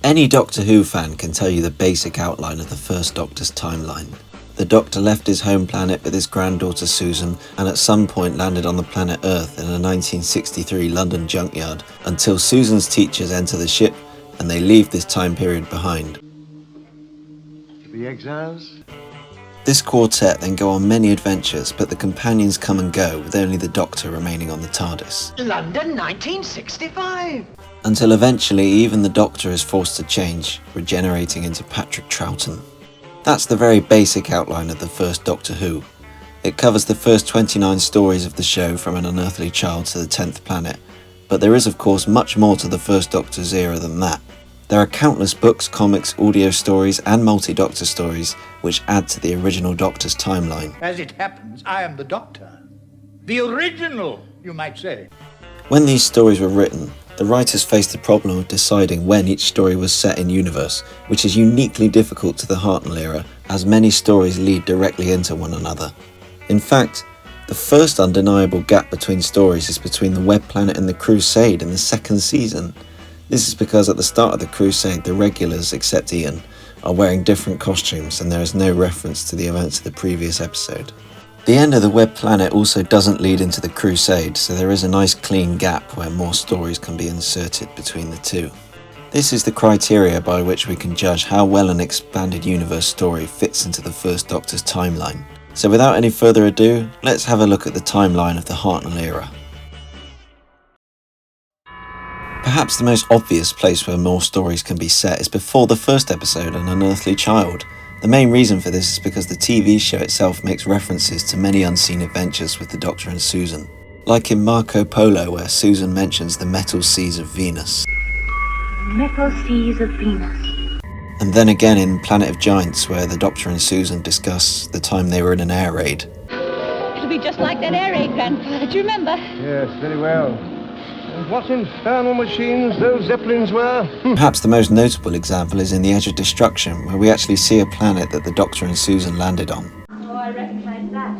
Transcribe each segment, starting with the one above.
Any Doctor Who fan can tell you the basic outline of the first Doctor's timeline. The Doctor left his home planet with his granddaughter Susan and at some point landed on the planet Earth in a 1963 London junkyard until Susan's teachers enter the ship and they leave this time period behind. The exiles? This quartet then go on many adventures, but the companions come and go with only the Doctor remaining on the TARDIS. London 1965! Until eventually even the Doctor is forced to change, regenerating into Patrick Troughton. That's the very basic outline of the first Doctor Who. It covers the first 29 stories of the show from an unearthly child to the 10th planet, but there is of course much more to the first Doctor's era than that. There are countless books, comics, audio stories and multi-Doctor stories which add to the original Doctor's timeline. As it happens, I am the Doctor. The original, you might say. When these stories were written, the writers faced the problem of deciding when each story was set in universe, which is uniquely difficult to the Hartnell era, as many stories lead directly into one another. In fact, the first undeniable gap between stories is between the Web Planet and the Crusade in the second season. This is because at the start of the Crusade, the regulars, except Ian, are wearing different costumes and there is no reference to the events of the previous episode. The end of the Web Planet also doesn't lead into the Crusade, so there is a nice clean gap where more stories can be inserted between the two. This is the criteria by which we can judge how well an expanded universe story fits into the first Doctor's timeline. So without any further ado, let's have a look at the timeline of the Hartnell era. Perhaps the most obvious place where more stories can be set is before the first episode, An Unearthly Child. The main reason for this is because the TV show itself makes references to many unseen adventures with the Doctor and Susan. Like in Marco Polo, where Susan mentions the metal seas of Venus. Metal seas of Venus. And then again in Planet of Giants, where the Doctor and Susan discuss the time they were in an air raid. It'll be just like that air raid, Grandfather. Do you remember? Yes, very well. And what infernal machines those Zeppelins were. Perhaps the most notable example is in The Edge of Destruction, where we actually see a planet that the Doctor and Susan landed on. Oh, I recognise that.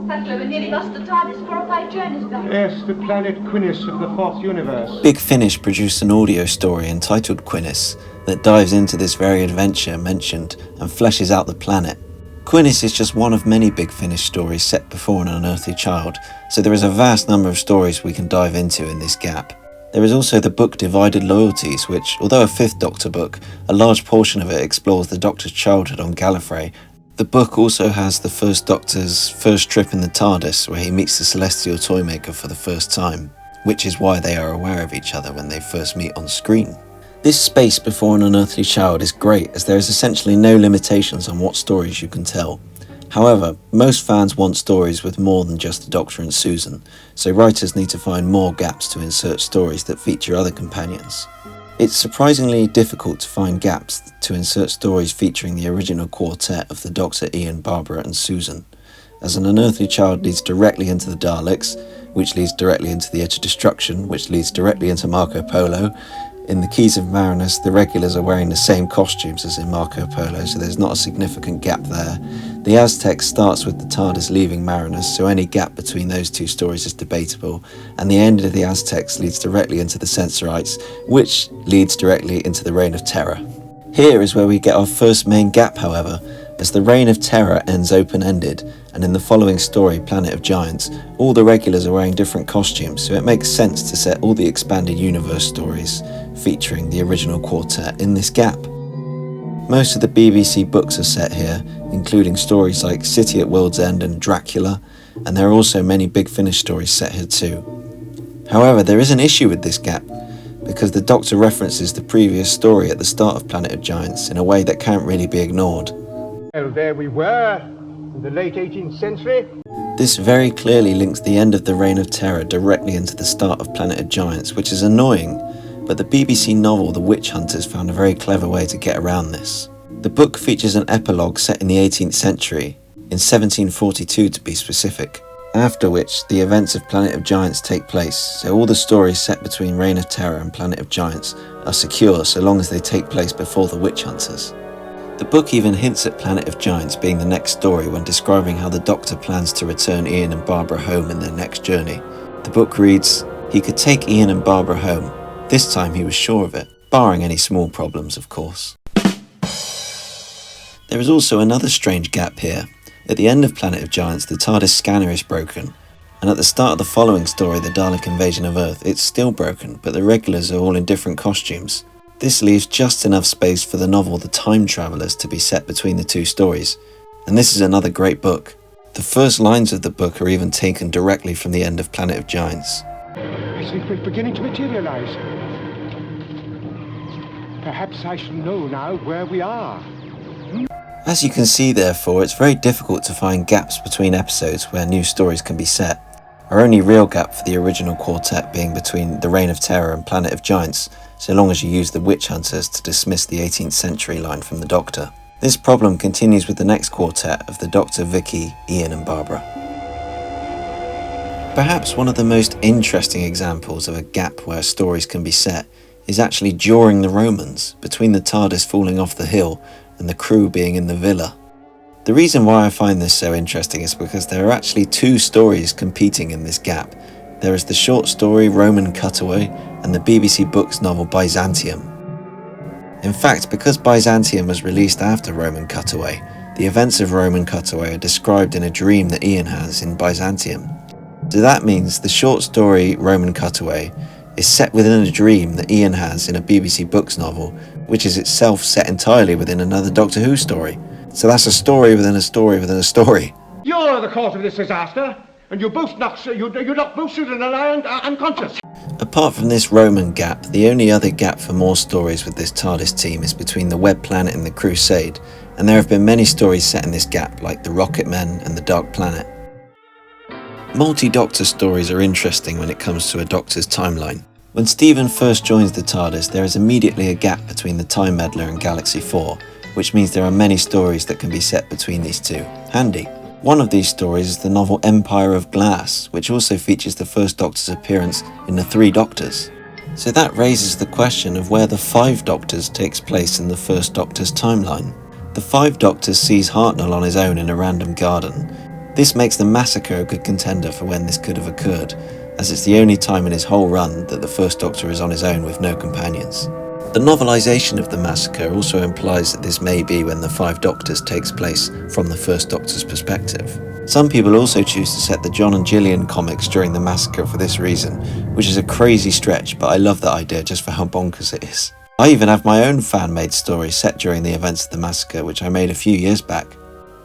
That's where we nearly lost the TARDIS 4 or 5 journeys back. Yes, the planet Quinis of the Fourth Universe. Big Finish produced an audio story entitled Quinis that dives into this very adventure mentioned and fleshes out the planet. Quinis is just one of many Big Finish stories set before An Unearthly Child, so there is a vast number of stories we can dive into in this gap. There is also the book Divided Loyalties, which, although a 5th Doctor book, a large portion of it explores the Doctor's childhood on Gallifrey. The book also has the first Doctor's first trip in the TARDIS, where he meets the celestial Toymaker for the first time, which is why they are aware of each other when they first meet on screen. This space before An Unearthly Child is great, as there is essentially no limitations on what stories you can tell. However, most fans want stories with more than just the Doctor and Susan, so writers need to find more gaps to insert stories that feature other companions. It's surprisingly difficult to find gaps to insert stories featuring the original quartet of the Doctor, Ian, Barbara and Susan, as An Unearthly Child leads directly into the Daleks, which leads directly into The Edge of Destruction, which leads directly into Marco Polo. In the Keys of Marinus, the regulars are wearing the same costumes as in Marco Polo, so there's not a significant gap there. The Aztecs starts with the TARDIS leaving Marinus, so any gap between those two stories is debatable, and the end of the Aztecs leads directly into the Sensorites, which leads directly into the Reign of Terror. Here is where we get our first main gap, however, as the Reign of Terror ends open-ended, and in the following story, Planet of Giants, all the regulars are wearing different costumes, so it makes sense to set all the expanded universe stories featuring the original quartet in this gap. Most of the BBC books are set here, including stories like City at World's End and Dracula, and there are also many Big Finish stories set here too. However, there is an issue with this gap, because the Doctor references the previous story at the start of Planet of Giants in a way that can't really be ignored. Well, there we were, in the late 18th century. This very clearly links the end of the Reign of Terror directly into the start of Planet of Giants, which is annoying, but the BBC novel The Witch Hunters found a very clever way to get around this. The book features an epilogue set in the 18th century, in 1742 to be specific, after which the events of Planet of Giants take place, so all the stories set between Reign of Terror and Planet of Giants are secure so long as they take place before the Witch Hunters. The book even hints at Planet of Giants being the next story when describing how the Doctor plans to return Ian and Barbara home in their next journey. The book reads, "He could take Ian and Barbara home. This time he was sure of it. barring any small problems of course. There is also another strange gap here. At the end of Planet of Giants, the TARDIS scanner is broken, and at the start of the following story, the Dalek invasion of Earth, it's still broken, but the regulars are all in different costumes. This leaves just enough space for the novel The Time Travelers to be set between the two stories, and this is another great book. The first lines of the book are even taken directly from the end of Planet of Giants. I think we're beginning to materialize. Perhaps I shall know now where we are. As you can see, therefore, it's very difficult to find gaps between episodes where new stories can be set. Our only real gap for the original quartet being between The Reign of Terror and Planet of Giants, so long as you use the Witch Hunters to dismiss the 18th century line from the Doctor. This problem continues with the next quartet of the Doctor, Vicky, Ian and Barbara. Perhaps one of the most interesting examples of a gap where stories can be set is actually during the Romans, between the TARDIS falling off the hill and the crew being in the villa. The reason why I find this so interesting is because there are actually two stories competing in this gap. There is the short story Roman Cutaway and the BBC Books novel Byzantium. In fact, because Byzantium was released after Roman Cutaway, the events of Roman Cutaway are described in a dream that Ian has in Byzantium. So that means the short story Roman Cutaway is set within a dream that Ian has in a BBC Books novel, which is itself set entirely within another Doctor Who story. So that's a story within a story within a story. You're the cause of this disaster, and you both knock both Susan and I unconscious. Apart from this Roman gap, the only other gap for more stories with this TARDIS team is between the Web Planet and the Crusade, and there have been many stories set in this gap, like the Rocket Men and the Dark Planet. Multi-Doctor stories are interesting when it comes to a Doctor's timeline. When Stephen first joins the TARDIS, there is immediately a gap between the Time Meddler and Galaxy 4, which means there are many stories that can be set between these two. Handy. One of these stories is the novel Empire of Glass, which also features the first Doctor's appearance in the Three Doctors. So that raises the question of where the Five Doctors takes place in the first Doctor's timeline. The Five Doctors sees Hartnell on his own in a random garden. This makes the Massacre a good contender for when this could have occurred, as it's the only time in his whole run that the first Doctor is on his own with no companions. The novelisation of the Massacre also implies that this may be when the Five Doctors takes place from the first Doctor's perspective. Some people also choose to set the John and Gillian comics during the Massacre for this reason, which is a crazy stretch, but I love that idea just for how bonkers it is. I even have my own fan-made story set during the events of the Massacre, which I made a few years back.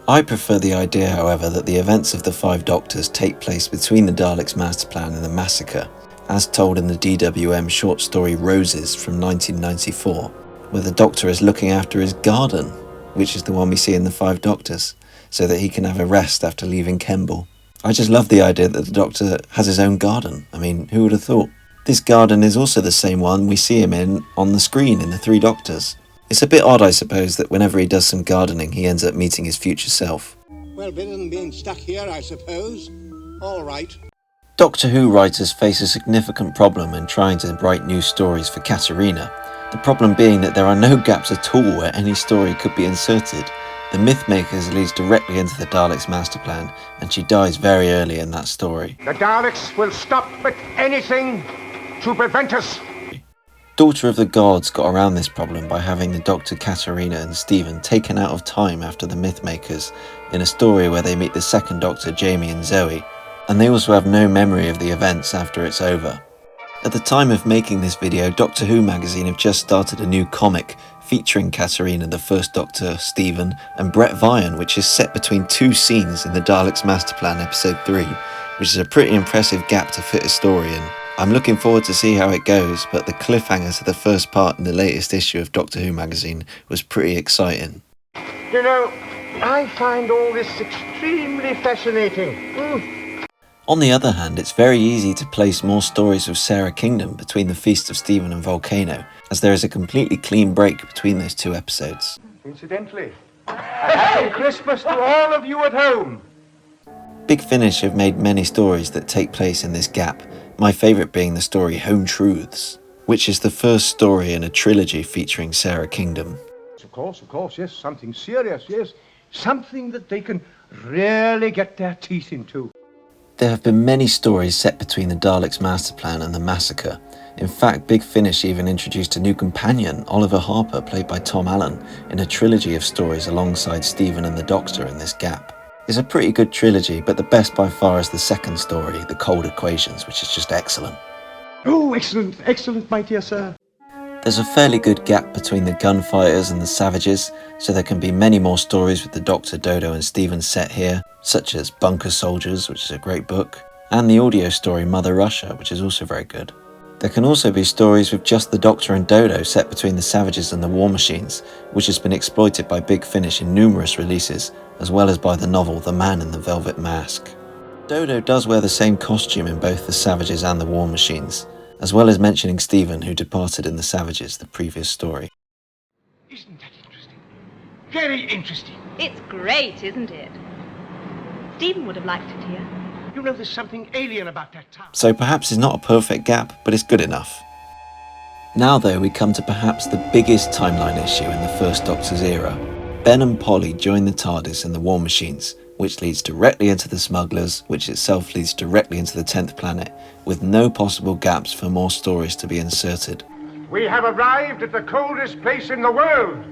I prefer the idea, however, that the events of the Five Doctors take place between the Daleks' master plan and the Massacre, as told in the DWM short story Roses from 1994, where the Doctor is looking after his garden, which is the one we see in the Five Doctors, so that he can have a rest after leaving Kemble. I just love the idea that the Doctor has his own garden. I mean, who would have thought? This garden is also the same one we see him in on the screen in the Three Doctors. It's a bit odd, I suppose, that whenever he does some gardening, he ends up meeting his future self. Well, better than being stuck here, I suppose. All right. Doctor Who writers face a significant problem in trying to write new stories for Katarina. The problem being that there are no gaps at all where any story could be inserted. The Mythmakers leads directly into the Daleks' master plan, and she dies very early in that story. The Daleks will stop at anything to prevent us. Daughter of the Gods got around this problem by having the Doctor, Katarina and Stephen taken out of time after the Mythmakers in a story where they meet the second Doctor, Jamie and Zoe, and they also have no memory of the events after it's over. At the time of making this video, Doctor Who magazine have just started a new comic featuring Katarina, the First Doctor, Stephen and Brett Vian, which is set between two scenes in the Daleks Master Plan episode 3, which is a pretty impressive gap to fit a story in. I'm looking forward to see how it goes, but the cliffhanger to the first part in the latest issue of Doctor Who magazine was pretty exciting. You know, I find all this extremely fascinating. On the other hand, it's very easy to place more stories of Sarah Kingdom between the Feast of Stephen and Volcano, as there is a completely clean break between those two episodes. Incidentally, a happy Christmas to all of you at home. Big Finish have made many stories that take place in this gap, my favourite being the story Home Truths, which is the first story in a trilogy featuring Sarah Kingdom. Of course, yes, something serious, yes. Something that they can really get their teeth into. There have been many stories set between the Daleks' master plan and the Massacre. In fact, Big Finish even introduced a new companion, Oliver Harper, played by Tom Allen, in a trilogy of stories alongside Stephen and the Doctor in this gap. It's a pretty good trilogy, but the best by far is the second story, The Cold Equations, which is just excellent. Oh, excellent, excellent, my dear sir. There's a fairly good gap between the Gunfighters and the Savages, so there can be many more stories with the Doctor, Dodo and Stephen set here, such as Bunker Soldiers, which is a great book, and the audio story Mother Russia, which is also very good. There can also be stories with just the Doctor and Dodo set between the Savages and the War Machines, which has been exploited by Big Finish in numerous releases, as well as by the novel The Man in the Velvet Mask. Dodo does wear the same costume in both the Savages and the War Machines, as well as mentioning Stephen, who departed in the Savages, the previous story. Isn't that interesting? Very interesting. It's great, isn't it? Stephen would have liked it here. You know, there's something alien about that town. So perhaps it's not a perfect gap, but it's good enough. Now though, we come to perhaps the biggest timeline issue in the First Doctor's era. Ben and Polly join the TARDIS and the War Machines, which leads directly into the Smugglers, which itself leads directly into the 10th planet, with no possible gaps for more stories to be inserted. We have arrived at the coldest place in the world.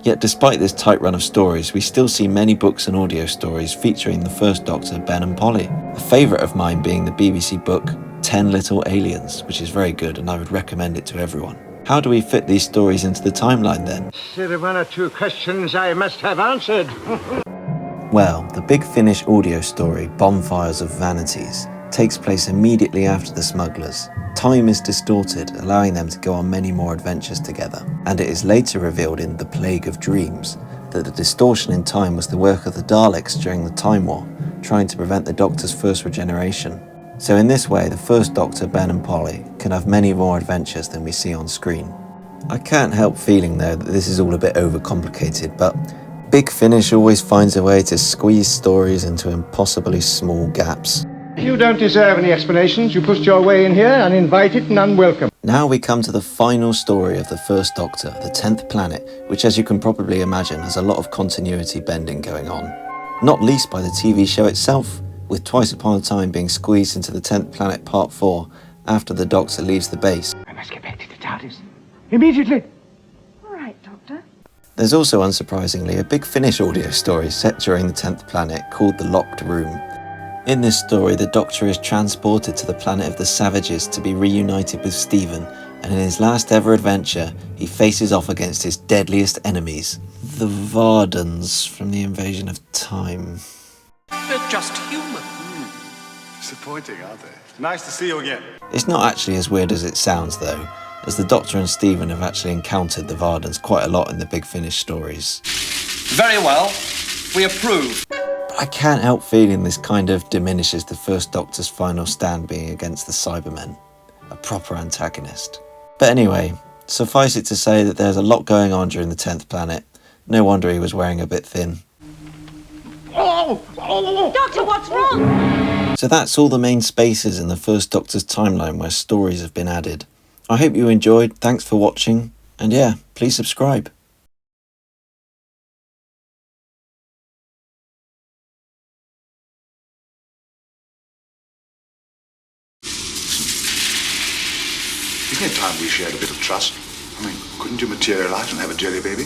Yet despite this tight run of stories, we still see many books and audio stories featuring the First Doctor, Ben and Polly. A favourite of mine being the BBC book 10 Little Aliens, which is very good and I would recommend it to everyone. How do we fit these stories into the timeline then? There are one or two questions I must have answered. Well, the Big Finish audio story, Bonfires of Vanities, takes place immediately after the Smugglers. Time is distorted, allowing them to go on many more adventures together, and it is later revealed in The Plague of Dreams that the distortion in time was the work of the Daleks during the Time War, trying to prevent the Doctor's first regeneration. So in this way, the First Doctor, Ben and Polly, can have many more adventures than we see on screen. I can't help feeling though that this is all a bit overcomplicated, but Big Finish always finds a way to squeeze stories into impossibly small gaps. You don't deserve any explanations. You pushed your way in here, uninvited and unwelcome. Now we come to the final story of the First Doctor, the 10th planet, which as you can probably imagine has a lot of continuity bending going on. Not least by the TV show itself, with Twice Upon a Time being squeezed into the 10th planet part 4 after the Doctor leaves the base. I must get back to the TARDIS. Immediately. All right, Doctor. There's also, unsurprisingly, a Big Finish audio story set during the 10th planet called The Locked Room. In this story, the Doctor is transported to the planet of the Savages to be reunited with Stephen, and in his last ever adventure, he faces off against his deadliest enemies, the Vardans from the Invasion of Time. They're just human. Disappointing, aren't they? Nice to see you again. It's not actually as weird as it sounds though, as the Doctor and Stephen have actually encountered the Vardans quite a lot in the Big Finish stories. Very well. We approve. But I can't help feeling this kind of diminishes the First Doctor's final stand being against the Cybermen, a proper antagonist. But anyway, suffice it to say that there's a lot going on during the 10th planet. No wonder he was wearing a bit thin. Doctor, what's wrong? So that's all the main spaces in the First Doctor's timeline where stories have been added. I hope you enjoyed, thanks for watching, and yeah, please subscribe. Isn't it time we shared a bit of trust? I mean, couldn't you materialise and have a jelly baby?